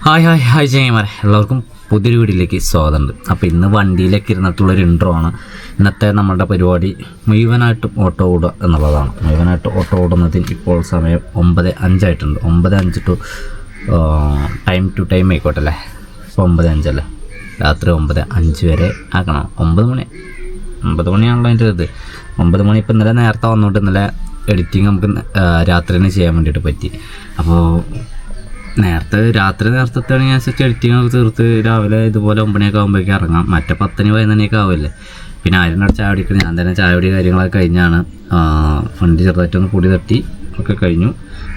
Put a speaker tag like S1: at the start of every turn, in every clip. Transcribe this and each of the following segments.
S1: Hi hi hi ചങ്ങന്മാരെ, എല്ലാവർക്കും പുതിയൊരു വീഡിയോയിലേക്ക് സ്വാഗതമുണ്ട്. അപ്പോൾ ഇന്ന് വണ്ടിയിലേക്ക് ഇരുന്നിട്ടുള്ളൊരു ഇൻട്രോ ആണ്. ഇന്നത്തെ നമ്മുടെ പരിപാടി മുഴുവനായിട്ടും ഓട്ടോ ഓടുക എന്നുള്ളതാണ്. മുഴുവനായിട്ട് ഓട്ടോ ഓടുന്നതിന് ഇപ്പോൾ സമയം 9:05 ആയിട്ടുണ്ട്. 9:05 ടു ടൈം ടു ടൈം ആയിക്കോട്ടെ അല്ലേ. ഇപ്പോൾ 9:05 അല്ലേ, രാത്രി 9:05 വരെ ആക്കണം. 9 മണിയാണല്ലോ അതിൻ്റെ ഇത്. 9 മണി ഇപ്പോൾ ഇന്നലെ നേരത്തെ വന്നുകൊണ്ട് ഇന്നലെ എഡിറ്റിങ് നമുക്ക് രാത്രി തന്നെ ചെയ്യാൻ വേണ്ടിയിട്ട് പറ്റി. അപ്പോൾ രാത്രി നേരത്തെത്താണെങ്കിൽ അനുസരിച്ച് എഡിറ്റിംഗ് ഒക്കെ തീർത്ത് രാവിലെ ഇതുപോലെ 9 മണിയൊക്കെ ആകുമ്പോഴേക്കും ഇറങ്ങാം. മറ്റേ 10 11 ആവില്ലേ. പിന്നെ ആരും ചായ കുടിക്കണം. ഞാൻ തന്നെ ചായ കുടി കാര്യങ്ങളൊക്കെ കഴിഞ്ഞാണ്. വണ്ടി ചെറുതായിട്ടൊന്ന് പൊടി തട്ടി ഒക്കെ കഴിഞ്ഞു.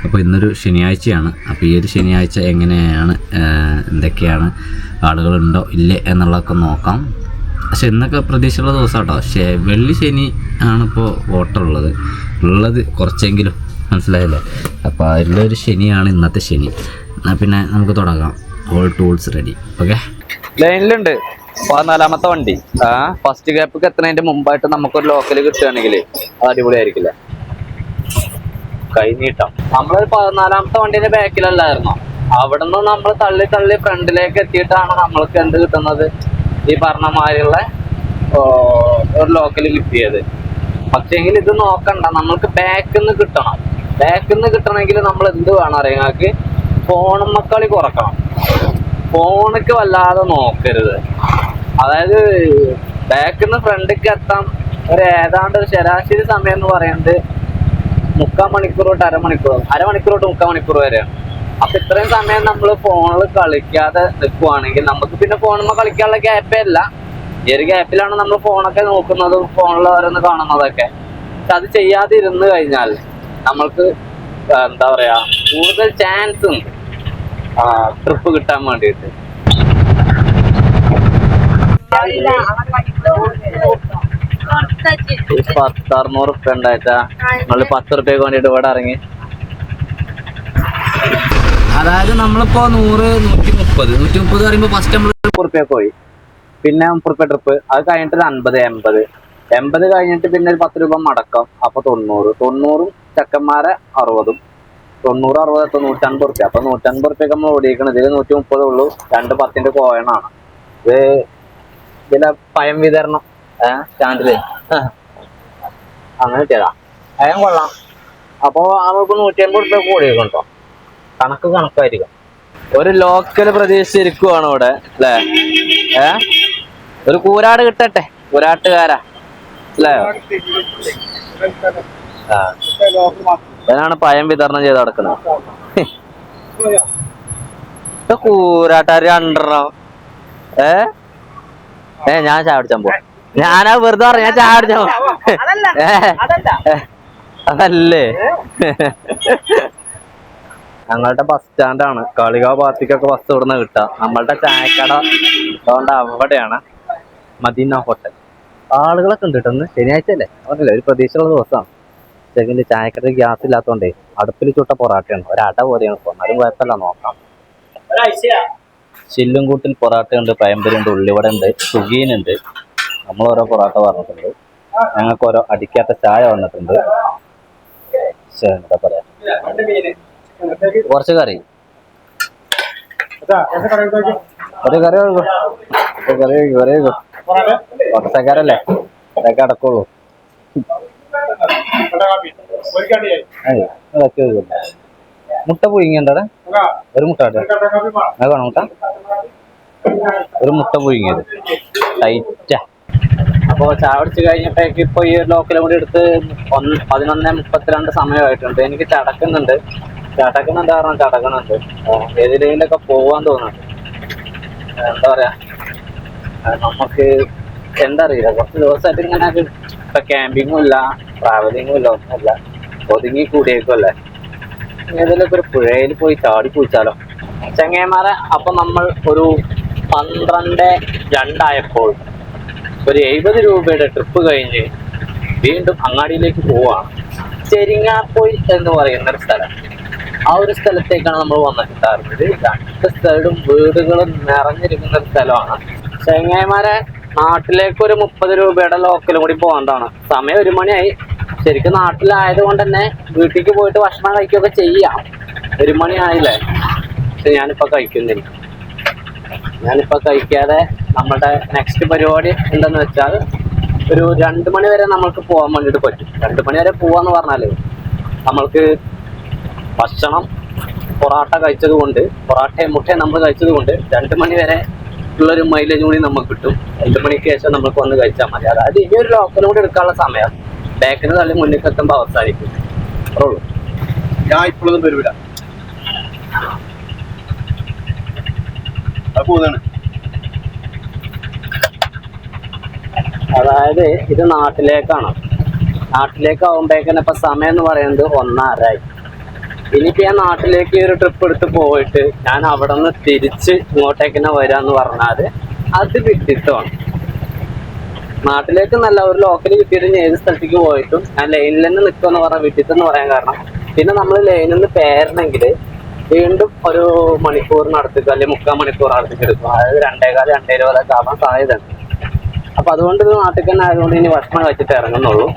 S1: അപ്പോൾ ഇന്നൊരു ശനിയാഴ്ചയാണ്. അപ്പോൾ ഈ ഒരു ശനിയാഴ്ച എങ്ങനെയാണ്, എന്തൊക്കെയാണ്, ആളുകളുണ്ടോ ഇല്ലേ എന്നുള്ളതൊക്കെ നോക്കാം. പക്ഷെ ഇന്നൊക്കെ പ്രതീക്ഷയുള്ള ദിവസം കേട്ടോ. പക്ഷേ വെള്ളി ശനി ആണിപ്പോൾ ഓട്ടം ഉള്ളത് കുറച്ചെങ്കിലും, മനസ്സിലായില്ലേ. അപ്പോൾ അതിലൊരു ശനിയാണ് ഇന്നത്തെ ശനി. എന്നാൽ പിന്നെ നമുക്ക് തുടങ്ങാം. All tools ready. ഓക്കെ,
S2: ലൈനിലുണ്ട് 14ാമത്തെ വണ്ടി. ഫസ്റ്റ് ഗ്യാപ്പ് എത്തുന്നതിന്റെ മുമ്പായിട്ട് നമുക്കൊരു ലോക്കൽ കിട്ടുകയാണെങ്കിൽ അടിപൊളിയായിരിക്കില്ല. കൈ നീട്ടാം. നമ്മളൊരു 14ാമത്തെ വണ്ടീന്റെ ബാക്കിലല്ലായിരുന്നോ, അവിടെ നിന്ന് നമ്മൾ തള്ളി ഫ്രണ്ടിലേക്ക് എത്തിയിട്ടാണ് നമ്മൾക്ക് എന്ത് കിട്ടുന്നത്, ഈ പറഞ്ഞ മാതിരിയുള്ള ഒരു ലോക്കൽ കിട്ടിയത്. പക്ഷെങ്കിൽ ഇത് നോക്കണ്ട, നമ്മൾക്ക് ബാക്കിൽ നിന്ന് കിട്ടണം. ബാക്കിൽ നിന്ന് കിട്ടണമെങ്കിൽ നമ്മൾ എന്ത് വേണം അറിയാം, ഞങ്ങൾക്ക് ഫോണുമ്മക്കളി കുറക്കണം. ഫോണിക്ക് വല്ലാതെ നോക്കരുത്. അതായത് ബാക്കിൽ നിന്ന് ഫ്രണ്ടിക്ക് എത്താൻ ഏതാണ്ട് ഒരു ശരാശരി സമയം എന്ന് പറയുന്നത് 3/4 മണിക്കൂർ തൊട്ട് അരമണിക്കൂർ തൊട്ട് 3/4 മണിക്കൂർ വരെയാണ്. അപ്പൊ ഇത്രയും സമയം നമ്മൾ ഫോണിൽ കളിക്കാതെ നിൽക്കുവാണെങ്കിൽ നമുക്ക് പിന്നെ ഫോണുമ്മ കളിക്കാനുള്ള ഗ്യാപ്പേ അല്ല. ഈ ഒരു ഗ്യാപ്പിലാണ് നമ്മൾ ഫോണൊക്കെ നോക്കുന്നതും ഫോണിൽ ഓരോന്ന് കാണുന്നതൊക്കെ. പക്ഷെ അത് ചെയ്യാതെ ഇരുന്ന് കഴിഞ്ഞാൽ നമ്മൾക്ക് എന്താ പറയാ, കൂടുതൽ ചാൻസ് ഉണ്ട് ട്രിപ്പ് കിട്ടാൻ വേണ്ടിയിട്ട്. 600 റുപ്യ ഉണ്ടായിട്ടാ നമ്മള് 10 റുപ്യക്ക് വേണ്ടിട്ട് ഇവിടെ ഇറങ്ങി.
S1: അതായത് നമ്മളിപ്പോൾ 100, 130 പറയുമ്പോൾ ഫസ്റ്റ് നമ്മൾ
S2: 30 റുപ്യ പോയി, പിന്നെ 30 റുപ്യ ട്രിപ്പ്. അത് കഴിഞ്ഞിട്ട് 50, 80 കഴിഞ്ഞിട്ട് പിന്നെ ഒരു 10 രൂപ മടക്കം. അപ്പൊ 90 ചെക്കന്മാരെ 60, 90, 60, 150 റുപ്യ. അപ്പൊ 150 റുപ്യക്ക് നമ്മൾ ഓടിക്കണം. ഇതിൽ 130 ഉള്ളൂ. 2 10ന്റെ കോയണാണ് ഇത്. ഇതിലെ പയം വിതരണം സ്റ്റാൻഡില് അങ്ങനെ ചെയ്താ പയം കൊള്ളാം. അപ്പൊ നമുക്ക് 150 റുപ്യ ഓടിക്കണ്ടോ. കണക്കായിരിക്കും. ഒരു ലോക്കൽ പ്രതീക്ഷിച്ചിരിക്കുവാണ് ഇവിടെ അല്ലേ. ഒരു കൂരാട് കിട്ടട്ടെ, കൂരാട്ടുകാരാ അല്ലേ. ഇതിനാണ് പയം വിതരണം ചെയ്ത് നടക്കുന്നത്. കൂരാട്ടാര് 2 ഞാൻ ചായ കുടിച്ചാൻ പോ. ഞാനാ വെറുതെ പറഞ്ഞ ഞാൻ ചായ കുടിച്ചാ അതല്ലേ. ഞങ്ങളുടെ ബസ് സ്റ്റാൻഡാണ്. കാളികാവ് ഭാഗത്തേക്കൊക്കെ ബസ് ഇവിടുന്ന് കിട്ടുക. നമ്മളുടെ ചായക്കട അതുകൊണ്ട് അവിടെയാണ് മദീന ഹോട്ടൽ. ആളുകളൊക്കെ ഉണ്ട് കേട്ടോ. ശനിയാഴ്ച അല്ലേ, പറഞ്ഞില്ല, ഒരു പ്രതീക്ഷയുള്ള ദിവസമാണ്. ചെകിന്റെ ചായക്കടയിൽ ഗ്യാസ് ഇല്ലാത്തതുകൊണ്ടേ അടുപ്പിൽ ചുട്ട പൊറാട്ടയാണ്. ഒരട പോലെയാണ്. എന്നാലും കുഴപ്പമില്ല, നോക്കാം. ചില്ലുംകൂട്ടിൽ പൊറാട്ടയുണ്ട്, പഴംപൊരിയുണ്ട്, ഉള്ളിവട ഉണ്ട്, സുഗീനുണ്ട്. നമ്മൾ ഓരോ പൊറാട്ട പറഞ്ഞിട്ടുണ്ട്. ഞങ്ങൾക്ക് ഓരോ അടിക്കാത്ത ചായ വന്നിട്ടുണ്ട്. എന്താ പറയാ, കുറച്ച് കറി, ഒരു കറി ഒട്ടക്കാരല്ലേ, അതൊക്കെ അടക്കുള്ളൂ. മുട്ട പുഴുങ്ങിയണ്ടേ, ഒരു മുട്ട വേണം. മുട്ട ഒരു മുട്ട പുഴുങ്ങിയത് ടൈറ്റാ. അപ്പോൾ ചായ കുടിച്ച് കഴിഞ്ഞപ്പോഴേക്ക് ഇപ്പോൾ ഈ ലോക്കലും കൂടി എടുത്ത് 11:32 സമയമായിട്ടുണ്ട്. എനിക്ക് ചടക്കുന്നുണ്ട് ഏതിലെങ്കിലൊക്കെ പോവാൻ തോന്നുന്നുണ്ട്. എന്താ പറയാ, നമുക്ക് എന്താ അറിയില്ല, കുറച്ച് ദിവസമായിട്ട് ഇങ്ങനെ ഇപ്പൊ ക്യാമ്പിങ്ങും ഇല്ല, ട്രാവലിങ്ങും ഇല്ല, ഒന്നുമില്ല, ഒതുങ്ങി കൂടിയേക്കുമല്ലേ. ഏതെങ്കിലുമൊക്കെ ഒരു പുഴയിൽ പോയി ചാടി കുളിച്ചാലോ ചങ്ങേമാരെ. അപ്പൊ നമ്മൾ ഒരു 12:02 ആയപ്പോൾ ഒരു 70 രൂപയുടെ ട്രിപ്പ് കഴിഞ്ഞ് വീണ്ടും അങ്ങാടിയിലേക്ക് പോവാണ്. ചെരിങ്ങാപ്പൊയിൽ എന്ന് പറയുന്ന ഒരു സ്ഥലം. ആ ഒരു സ്ഥലത്തേക്കാണ് നമ്മൾ വന്നിട്ടുണ്ടായിരുന്നത്. 2 സൈഡും വീടുകളും നിറഞ്ഞിരിക്കുന്ന ഒരു സ്ഥലമാണ്. ചങ്ങേമാരെ നാട്ടിലേക്ക് ഒരു 30 രൂപയുടെ ലോക്കലും കൂടി പോകേണ്ടതാണ്. സമയം 1 മണിയായി. ശരിക്കും നാട്ടിലായത് കൊണ്ട് തന്നെ വീട്ടിലേക്ക് പോയിട്ട് ഭക്ഷണം കഴിക്കുകയൊക്കെ ചെയ്യാം. 1 മണി ആയില്ലേ. പക്ഷെ ഞാനിപ്പോ കഴിക്കുന്നില്ല. ഞാനിപ്പോ കഴിക്കാതെ നമ്മുടെ നെക്സ്റ്റ് പരിപാടി എന്താന്ന് വെച്ചാൽ ഒരു 2 മണി വരെ നമ്മൾക്ക് പോകാൻ വേണ്ടിയിട്ട് പറ്റും. 2 മണി വരെ പോവാന്ന് പറഞ്ഞാല് നമ്മൾക്ക് ഭക്ഷണം പൊറാട്ട കഴിച്ചത് കൊണ്ട്, പൊറാട്ടയും മുട്ടയും നമ്മൾ കഴിച്ചത് കൊണ്ട് 2 മണി വരെ ഉള്ളൊരു മൈലേജ് കൂടി നമുക്ക് കിട്ടും. 2 മണിക്ക് ശേഷം നമുക്ക് വന്ന് കഴിച്ചാൽ മതി. അതായത് ഇനി ഒരു ലോക്കലും കൂടി എടുക്കാനുള്ള സമയം ബാക്കിന് തള്ളി മുന്നിൽ എത്തുമ്പോൾ അവസാനിക്കും. അത്രേ ഉള്ളൂ.
S3: ഞാൻ ഇപ്പോഴൊന്നും വരൂല. അത് പോകാണ്.
S2: അതായത് ഇത് നാട്ടിലേക്കാണ്. നാട്ടിലേക്കാവുമ്പോഴേക്കന്നെ ഇപ്പൊ സമയം എന്ന് പറയുന്നത് 1:30 ആയി. ഇനിയിപ്പോ ഞാൻ നാട്ടിലേക്ക് ഒരു ട്രിപ്പ് എടുത്ത് പോയിട്ട് ഞാൻ അവിടെ നിന്ന് തിരിച്ച് ഇങ്ങോട്ടേക്ക് തന്നെ വരാന്ന് പറഞ്ഞാല് അത് വിഡിത്തമാണ്. നാട്ടിലേക്ക് നല്ല ഒരു ലോക്കൽ കിട്ടിയിട്ട് ഏത് സ്ഥലത്തേക്ക് പോയിട്ടും ഞാൻ ലൈനിൽ തന്നെ നിൽക്കുമെന്ന് പറഞ്ഞ വിഡിത്തം എന്ന് പറയാൻ കാരണം, പിന്നെ നമ്മൾ ലൈനിൽ നിന്ന് പേരണമെങ്കിൽ വീണ്ടും ഒരു മണിക്കൂറിനടുത്തേക്ക് അല്ലെങ്കിൽ 3/4 മണിക്കൂർ അടുത്തേക്ക് എടുക്കും. അതായത് 2:15, 2:20 ആവാൻ സാധ്യതയുണ്ട്. അപ്പൊ അതുകൊണ്ട് ഇത് നാട്ടിൽ തന്നെ ആയതുകൊണ്ട് ഇനി ഭക്ഷണം കഴിച്ചിട്ട് ഇറങ്ങുന്നുള്ളൂ.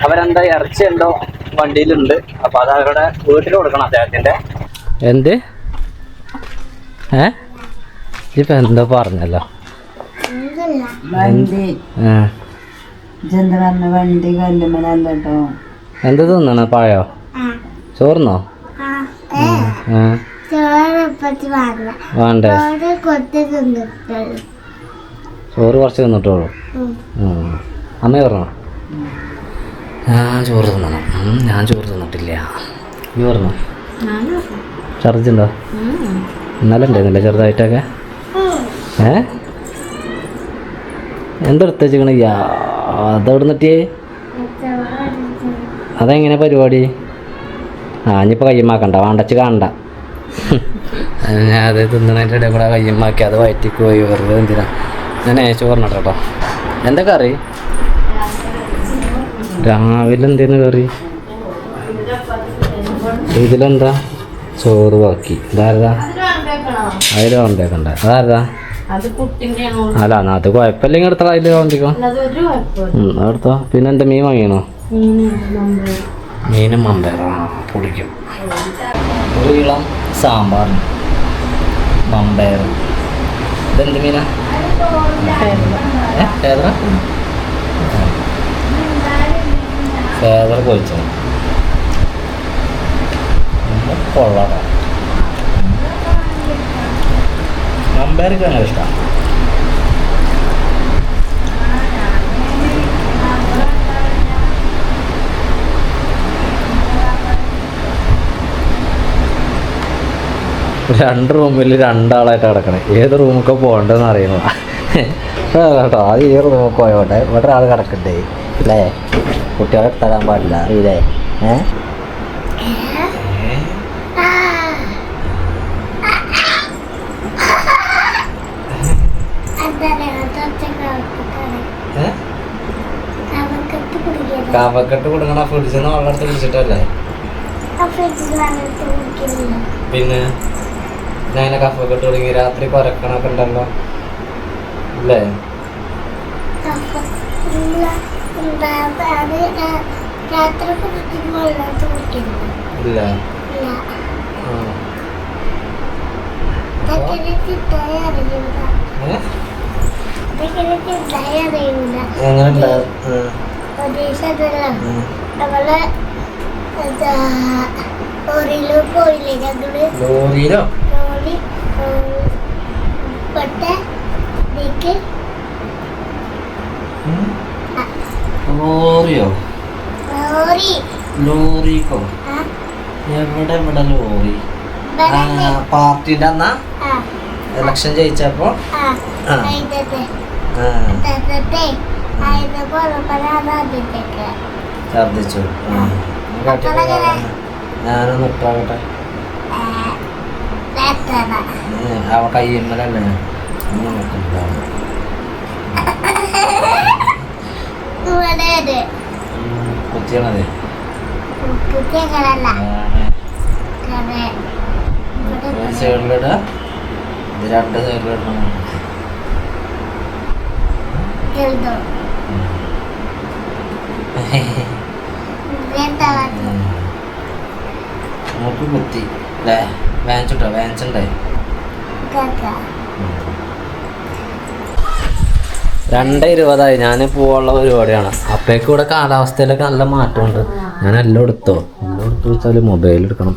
S2: അവരെന്താ ഇറച്ചി എന്തോ വണ്ടിയിലുണ്ട്. അപ്പൊ അത് അവരുടെ വീട്ടിൽ കൊടുക്കണം അദ്ദേഹത്തിന്റെ. എന്ത് ഇപ്പൊ എന്തോ പറഞ്ഞല്ലോ. എന്ത് തിന്നണ പായോ? ചോർന്നോ? വേണ്ടേ? ചോറ് കുറച്ച് തിന്നിട്ടോളൂ. അമ്മ പറഞ്ഞോ? ഞാൻ ചോറ് തിന്നണം. ഞാൻ ചോറ് തിന്നിട്ടില്ല. നീ പറഞ്ഞോ? ഛർദിച്ചുണ്ടോ? ഇന്നലെ ഉണ്ടായിരുന്നില്ല ചെറുതായിട്ടൊക്കെ? എന്തെടുത്ത് വെച്ചിക്കണ? അതെവിടെ നിന്നിട്ടേ? അതെങ്ങനെ പരിപാടി? ഇനിയിപ്പോൾ കയ്യമാക്കണ്ട, വേണ്ടച്ച് കാണണ്ട. ഞാൻ അത് തിന്നണതിൻ്റെ ഇടയിൽ കൂടെ കയ്യമാക്കി അത് വയറ്റിക്ക് പോയി വെറുതെ എന്തിനാ. ഞാൻ ചോറിനട്ടെ കേട്ടോ. എന്താ കറി? രാവിലെ എന്തേന്ന് കറി? ഇതിലെന്താ? ചോറ് ബാക്കി. ഇതാരതാ? അതിൽ കൊണ്ടേക്കണ്ട. അതാരതാ? അല്ല എന്നാ അത് കുഴപ്പമില്ലെങ്കിൽ എടുത്താൽ അതിൽ കൊണ്ടിക്കോ. എടുത്തോ. പിന്നെ എന്താ മീൻ വാങ്ങിയണോ? മീനും മമ്പയറാ പൊടിക്കും. ഒരു ഇളം സാമ്പാർ, മമ്പയർ. ഇതെന്ത് മീനാ? ഫേദർ. ഫേദർ പൊരിച്ചത് കൊള്ളാം. മമ്പയർക്ക് അങ്ങനെ ഇഷ്ടമാണ്. രണ്ട് റൂമിൽ 2 ആളായിട്ട് കിടക്കണേ. ഏത് റൂമൊക്കെ പോകണ്ടെന്ന് അറിയണോ കേട്ടോ. അത് ഈ റൂമൊക്കെ പോയോട്ടെ. ഇവിടെ ഒരാൾ കിടക്കണ്ടേ അല്ലേ? കുട്ടികളെ തരാൻ പാടില്ല അറിയില്ലേ? കഫക്കെട്ട് കൊടുക്കണ ഫ്രിഡ്ജിൽ നിന്ന് വെള്ളം എടുത്ത് കുടിച്ചിട്ടല്ലേ? പിന്നെ ഞാൻ കഫക്കെട്ട് തുടങ്ങി രാത്രി കൊരക്കണൊക്കെ ഉണ്ടല്ലോ അല്ലേ? ഇല്ല. എങ്ങനെ? ലോറിയിലോ പോയില്ലേ ഞങ്ങള്? ലോറിയിലോ? ലോറിയോ? ലോറിക്കോ? എവിടെ ഇവിടെ ലോറി? പാർട്ടിന്റെ അന്നാ ഇലക്ഷൻ ജയിച്ചപ്പോ ഛർദിച്ചു. ഞാനൊന്ന് ഇട്ടാകട്ടെ. അവ കയ്യമ്മലല്ലേ കുത്തിയണത്. സൈഡിലിട. ഇത് 2 സൈഡിലിടണം. നമുക്ക് കുത്തി അല്ലേ?
S1: വാങ്ങിച്ചിട്ടോ വാങ്ങിച്ചിട്ടേ 2:20 ഞാൻ പോവാനുള്ള പരിപാടിയാണ്. അപ്പോഴേക്കും ഇവിടെ കാലാവസ്ഥയിലൊക്കെ നല്ല മാറ്റമുണ്ട്. ഞാൻ എല്ലാം എടുത്തോ, എല്ലാം എടുത്തു വെച്ചാൽ മൊബൈൽ എടുക്കണം.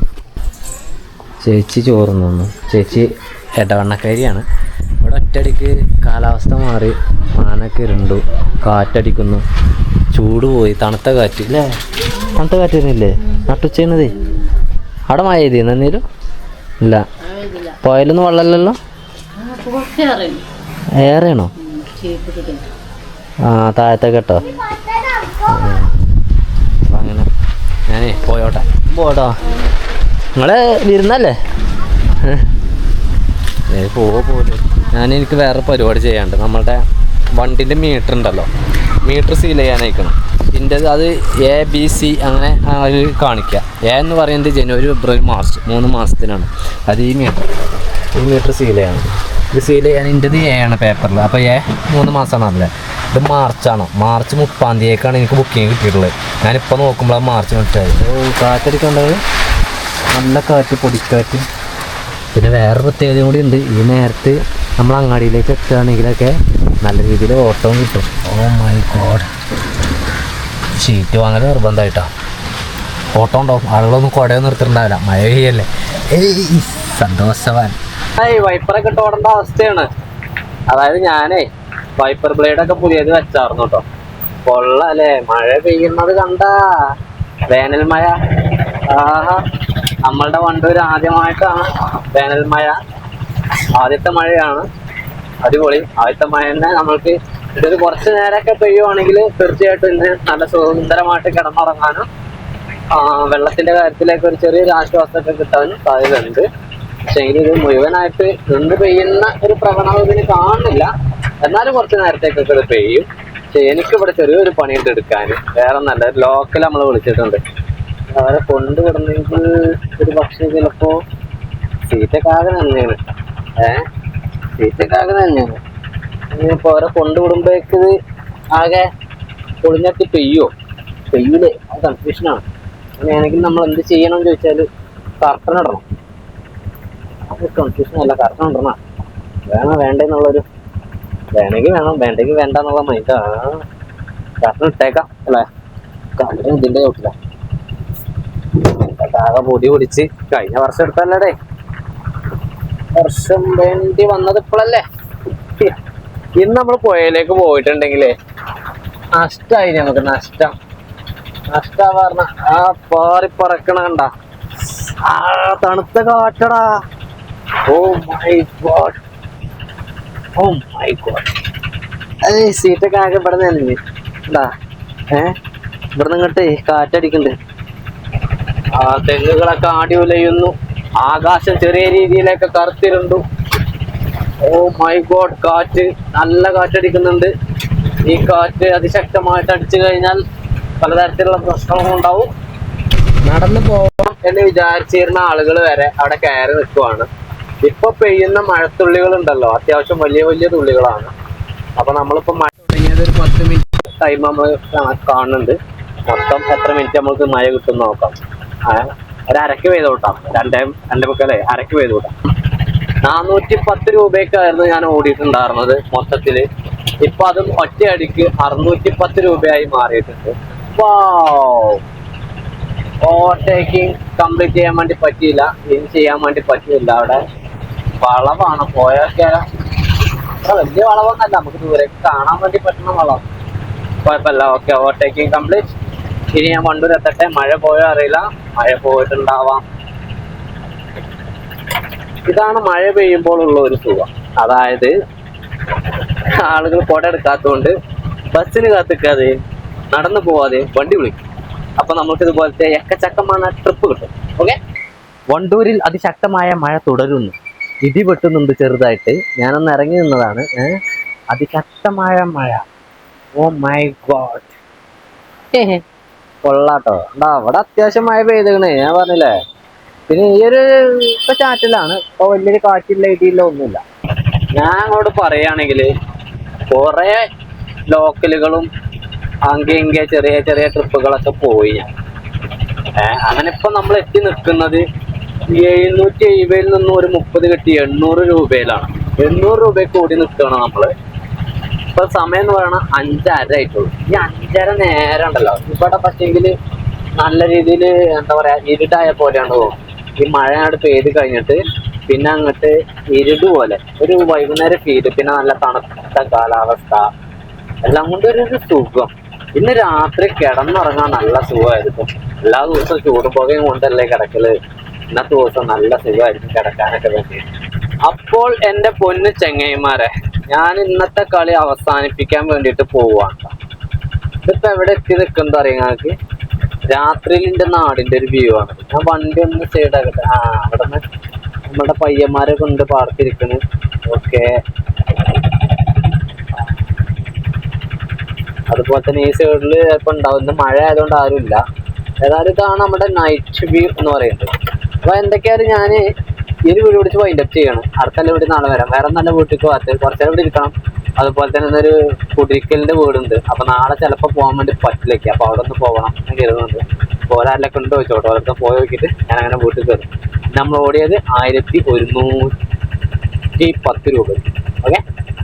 S1: ചേച്ചി ചോറുന്നു. ചേച്ചി ഇടവണ്ണക്കാരിയാണ്. ഇവിടെ ഒറ്റയടിക്ക് കാലാവസ്ഥ മാറി, മാനൊക്കെ ഇരുണ്ടു, കാറ്റടിക്കുന്നു, ചൂട് പോയി, തണുത്ത കാറ്റ് അല്ലേ? തണുത്ത കാറ്റ് വരുന്നില്ലേ നട്ടുച്ചത്? അവിടെ മഴ ചെയ്തിരുന്നു എന്നേലും ഇല്ല? പോയാലൊന്നും വെള്ളമില്ലല്ലോ? ഏറെയാണോ? ആ താഴത്തെ കേട്ടോ. അപ്പം അങ്ങനെ ഞാനേ പോയോട്ടെ. പോട്ടോ, നിങ്ങള് വിരുന്നല്ലേ? പോലെ എനിക്ക് വേറെ പരിപാടി ചെയ്യാണ്ട്. നമ്മളുടെ വണ്ടിൻ്റെ മീറ്റർ ഉണ്ടല്ലോ, മീറ്റർ സീൽ ചെയ്യാനയക്കണം. ഇതിൻ്റെ അത് ABC അങ്ങനെ അത് കാണിക്കുക. എന്ന് പറയുന്നത് ജനുവരി, ഫെബ്രുവരി, മാർച്ച് 3 മാസത്തിനാണ്. അത് ഈ മീറ്റർ സീൽ ചെയ്യണം. ഇത് സീൽ ചെയ്യാൻ എൻ്റെത് ആണ് പേപ്പറിൽ. അപ്പോൾ 3 മാസമാണല്ലേ? ഇത് മാർച്ചാണോ? മാർച്ച് 30-ാണ് എനിക്ക് ബുക്കിംഗ് കിട്ടിയിട്ടുള്ളത്. ഞാനിപ്പോൾ നോക്കുമ്പോൾ മാർച്ച് 30. കാറ്റടിക്കേണ്ടത് നല്ല കാറ്റ്, പൊടിക്കാറ്റ്. പിന്നെ വേറെ പ്രത്യേകത കൂടി ഉണ്ട്. ഈ നേരത്ത് നമ്മൾ അങ്ങാടിയിലേക്ക് എത്തുകയാണെങ്കിലൊക്കെ നല്ല രീതിയിൽ ഓട്ടവും കിട്ടും. ഓ മൈ ഗോഡ്, ഷീറ്റ് വാങ്ങൽ നിർബന്ധമായിട്ടാണ്. ഓട്ടം ഉണ്ടാവും. ആളുകളൊന്നും കുടയൊന്നും നിർത്തിട്ടുണ്ടാവില്ല, മഴ പെയ്യല്ലേ. സന്തോഷവാൻ.
S2: വൈപ്പറൊക്കെ ഇട്ട് ഓടേണ്ട അവസ്ഥയാണ്. അതായത് ഞാനേ വൈപ്പർ ബ്ലേഡൊക്കെ പുതിയത് വെച്ചായിരുന്നു കേട്ടോ. കൊള്ളാല്ലേ മഴ പെയ്യുന്നത് കണ്ട, വേനൽ മഴ. ആഹാ, നമ്മളുടെ വണ്ടൂർ ആദ്യമായിട്ടാണ് വേനൽ മഴ. ആദ്യത്തെ മഴയാണ്, അടിപൊളി. ആദ്യത്തെ മഴ തന്നെ നമ്മൾക്ക് ഇതൊരു കുറച്ച് നേരമൊക്കെ പെയ്യുവാണെങ്കിൽ തീർച്ചയായിട്ടും ഇന്ന് നല്ല സുന്ദരമായിട്ട് കിടന്നുറങ്ങാനും വെള്ളത്തിന്റെ കാര്യത്തിലേക്ക് ഒരു ചെറിയൊരു ആശ്വാസമൊക്കെ കിട്ടാനും സാധ്യതയുണ്ട്. പക്ഷെ എങ്കിൽ ഇത് മുഴുവനായിട്ട് നിന്ന് പെയ്യുന്ന ഒരു പ്രവണത ഇതിന് കാണുന്നില്ല. എന്നാലും കുറച്ച് നേരത്തേക്കൊക്കെ ഇത് പെയ്യും. പക്ഷെ എനിക്കിവിടെ ചെറിയൊരു പണിയിട്ട് എടുക്കാൻ വേറെ നല്ല ലോക്കൽ നമ്മൾ വിളിച്ചിട്ടുണ്ട്. അവരെ കൊണ്ടുവിടണമെങ്കിൽ ഒരു പക്ഷേ ചിലപ്പോ സീറ്റൊക്കെ ആകെ തന്നെയാണ്. സീറ്റൊക്കെ ആകെ തന്നെയാണ്. ഇനിയിപ്പോ അവരെ കൊണ്ടുവിടുമ്പോഴേക്ക് ഇത് ആകെ പൊളിഞ്ഞിട്ട് പെയ്യൂലേ? അത് കൺഫ്യൂഷനാണ്. അങ്ങനെയാണെങ്കിൽ നമ്മൾ എന്ത് ചെയ്യണം എന്ന് ചോദിച്ചാൽ കർട്ടൻ ഇടണം. അത് കൺഫ്യൂഷനല്ല, കർട്ടൻ ഇടണം. വേണ്ടെന്നുള്ളൊരു വേണമെങ്കിൽ വേണം, വേണ്ടെങ്കിൽ വേണ്ട എന്നുള്ള മൈൻഡാണ്. കർട്ടൻ ഇട്ടേക്കാം അല്ലേ? കർട്ടൻ ഇതിൻ്റെ ചോട്ടില്ല. ആകെ പൊടി പിടിച്ച് കഴിഞ്ഞ വർഷം എടുത്തല്ലേ, വർഷം വേണ്ടി വന്നത് ഇപ്പോഴല്ലേ. ഇന്ന് നമ്മൾ പുഴയിലേക്ക് പോയിട്ടുണ്ടെങ്കിലേ നഷ്ടമായി നമുക്ക്. നഷ്ട പറഞ്ഞ ആ പാറിപ്പറക്കണ കണ്ട ആ തണുത്ത കാറ്റടാ. ഓ മൈ ഗോഡ്. സീറ്റൊക്കെ ആകെ ഇവിടെ തന്നെ എന്താ ഇവിടെ നിന്നിട്ട് കാറ്റടിക്കണ്ട്. ആ തെങ്ങുകളൊക്കെ ആടി ഉലയുന്നു. ആകാശം ചെറിയ രീതിയിലൊക്കെ കറുത്തിരുണ്ടു. ഓ മൈ ഗോഡ്, കാറ്റ്, നല്ല കാറ്റടിക്കുന്നുണ്ട്. ഈ കാറ്റ് അതിശക്തമായിട്ട് അടിച്ചു കഴിഞ്ഞാൽ പലതരത്തിലുള്ള പ്രശ്നങ്ങളും ഉണ്ടാവും. നടന്നു പോകണം എന്ന് വിചാരിച്ചിരുന്ന ആളുകൾ വരെ അവിടെ കയറി നിൽക്കുവാണ്. ഇപ്പൊ പെയ്യുന്ന മഴത്തുള്ളികൾ ഉണ്ടല്ലോ, അത്യാവശ്യം വലിയ വലിയ തുള്ളികളാണ്. അപ്പൊ നമ്മളിപ്പോ മഴ തുടങ്ങിയത് ഒരു 10 മിനിറ്റ് ടൈം നമ്മൾ കാണുന്നുണ്ട്. മൊത്തം എത്ര മിനിറ്റ് നമ്മൾക്ക് മഴ കിട്ടും നോക്കാം. ഒരു അരക്ക് പെയ്ത് കൂട്ടാം, 2:30 അരക്ക് പെയ്ത് കൂട്ടാം. 410 രൂപയ്ക്കായിരുന്നു ഞാൻ ഓടിയിട്ടുണ്ടായിരുന്നത് മൊത്തത്തില്. ഇപ്പൊ അതും ഒറ്റയടിക്ക് 610 രൂപയായി മാറിയിട്ടുണ്ട്. ഓവർടേക്കിംഗ് കംപ്ലീറ്റ് ചെയ്യാൻ വേണ്ടി പറ്റിയില്ല, ഇനി ചെയ്യാൻ വേണ്ടി പറ്റില്ല. അവിടെ വളവാണ്, പോയൊക്കെ അത്ര വലിയ വളവൊന്നല്ല, നമുക്ക് ദൂരേക്ക് കാണാൻ വേണ്ടി പറ്റുന്ന വളം. കുഴപ്പമില്ല, ഓക്കെ. Overtaking complete. ഇനി ഞാൻ വണ്ടൂർ എത്തട്ടെ. മഴ പോയോ അറിയില്ല, മഴ പോയിട്ടുണ്ടാവാം. ഇതാണ് മഴ പെയ്യുമ്പോൾ ഉള്ള ഒരു സുഖം. അതായത് ആളുകൾ കുട എടുക്കാത്തതുകൊണ്ട് ബസ്സിന് കാത്തിക്കാതെ നടന്നു പോവാതെ വണ്ടി വിളിക്കും. അപ്പൊ നമുക്ക് ഇതുപോലത്തെ എക്കച്ചക്കமான ട്രിപ്പ് കിട്ടും. ഓക്കെ. വണ്ടൂരിൽ അതിശക്തമായ മഴ തുടരുന്നു. ഇടി വെട്ടുന്നുണ്ട് ചെറുതായിട്ട്. ഞാനൊന്ന് ഇറങ്ങി നിന്നതാണ്. അതിശക്തമായ മഴ. ഓ മൈ ഗോഡ്, കൊള്ളാട്ടോ. അവിടെ അത്യാവശ്യം മഴ പെയ്തേക്കണേ, ഞാൻ പറഞ്ഞില്ലേ. പിന്നെ ഈ ഒരു ഇപ്പൊ ചാറ്റിലാണ്, ഇപ്പൊ വലിയൊരു കാറ്റില്ല, ഇടിയില്ല, ഒന്നുമില്ല. ഞാൻ അങ്ങോട്ട് പറയുകയാണെങ്കിൽ കുറെ ലോക്കലുകളും അங்கே ചെറിയ ചെറിയ ട്രിപ്പുകളൊക്കെ പോയി ഞാൻ. അങ്ങനെ ഇപ്പൊ നമ്മൾ എത്തി നിൽക്കുന്നത് 770 നിന്നും ഒരു 30 കിട്ടി 800 രൂപയിലാണ്. 800 രൂപയ്ക്ക് കൂടി നിൽക്കുകയാണ് നമ്മള്. ഇപ്പൊ സമയം എന്ന് പറയുന്നത് 5:30 ആയിട്ടുള്ളൂ. ഈ 5:30 നേരം ഉണ്ടല്ലോ ഇവിടെ പക്ഷേങ്കില് നല്ല രീതിയിൽ എന്താ പറയാ ഇരുട്ടായ പോലെയാണ് തോന്നുന്നത്. ഈ മഴ അങ്ങോട്ട് പെയ്ത് കഴിഞ്ഞിട്ട് പിന്നെ അങ്ങോട്ട് ഇരുട് പോലെ ഒരു വൈകുന്നേരം ഫീല്, പിന്നെ നല്ല തണുത്ത കാലാവസ്ഥ എല്ലാം കൊണ്ട് ഒരു സുഖം. ഇന്ന് രാത്രി കിടന്നുറങ്ങാൻ നല്ല സുഖമായിരിക്കും. എല്ലാ ദിവസവും ചൂടും പുകയും കൊണ്ടല്ലേ കിടക്കല്. ഇന്നത്തെ ദിവസം നല്ല സുഖമായിരിക്കും കിടക്കാനൊക്കെ വേണ്ടി. അപ്പോൾ എൻ്റെ പൊന്നു ചെങ്ങൈമാരെ, ഞാൻ ഇന്നത്തെ കളി അവസാനിപ്പിക്കാൻ വേണ്ടിയിട്ട് പോവാണ്. ഇതിപ്പോ എവിടെ എത്തി നിൽക്കുന്നത് അറിയാം ഞങ്ങൾക്ക്? രാത്രിയിലിന്റെ നാടിന്റെ ഒരു വ്യൂ ആണ്. ഞാൻ വണ്ടി ഒന്ന് സൈഡാക്കട്ടെ. അവിടെ നിന്ന് നമ്മുടെ പയ്യന്മാരെ കൊണ്ട് പാർത്തിരിക്കണ്. ഓക്കെ, അതുപോലെ തന്നെ ഈ സൈഡിൽ ചിലപ്പോൾ ഉണ്ടാവും. മഴ ആയതുകൊണ്ട് ആരുമില്ല. ഏതായാലും ഇതാണ് നമ്മുടെ നൈറ്റ് വ്യൂ എന്ന് പറയുന്നത്. അപ്പൊ എന്തൊക്കെയായാലും ഞാൻ ഈ ഒരു വീട് പിടിച്ച് വൈൻഡപ്പ് ചെയ്യണം. അടുത്തല്ല വീട് നാളെ വരാം. വേറെ നല്ല വീട്ടിൽ പോകാത്ത കുറച്ചേരം ഇവിടെ ഇരിക്കണം. അതുപോലെ തന്നെ ഇന്നൊരു കുടിരിക്കലിന്റെ വീടുണ്ട്. അപ്പൊ നാളെ ചിലപ്പോൾ പോകാൻ വേണ്ടി പറ്റില്ലേക്ക്. അപ്പൊ അവിടെ ഒന്ന് പോകണം എന്ന് കരുതുന്നുണ്ട്. ഓരാരിലൊക്കെ ഉണ്ട് ചോദിച്ചോട്ടെ. ഓരോരുത്തർ പോയി നോക്കിയിട്ട് ഞാൻ അങ്ങനെ വീട്ടിൽ കയറും. നമ്മൾ ഓടിയത് 1110 രൂപ. ഓക്കെ,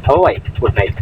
S2: അപ്പോൾ ബൈ, ഗുഡ് നൈറ്റ്.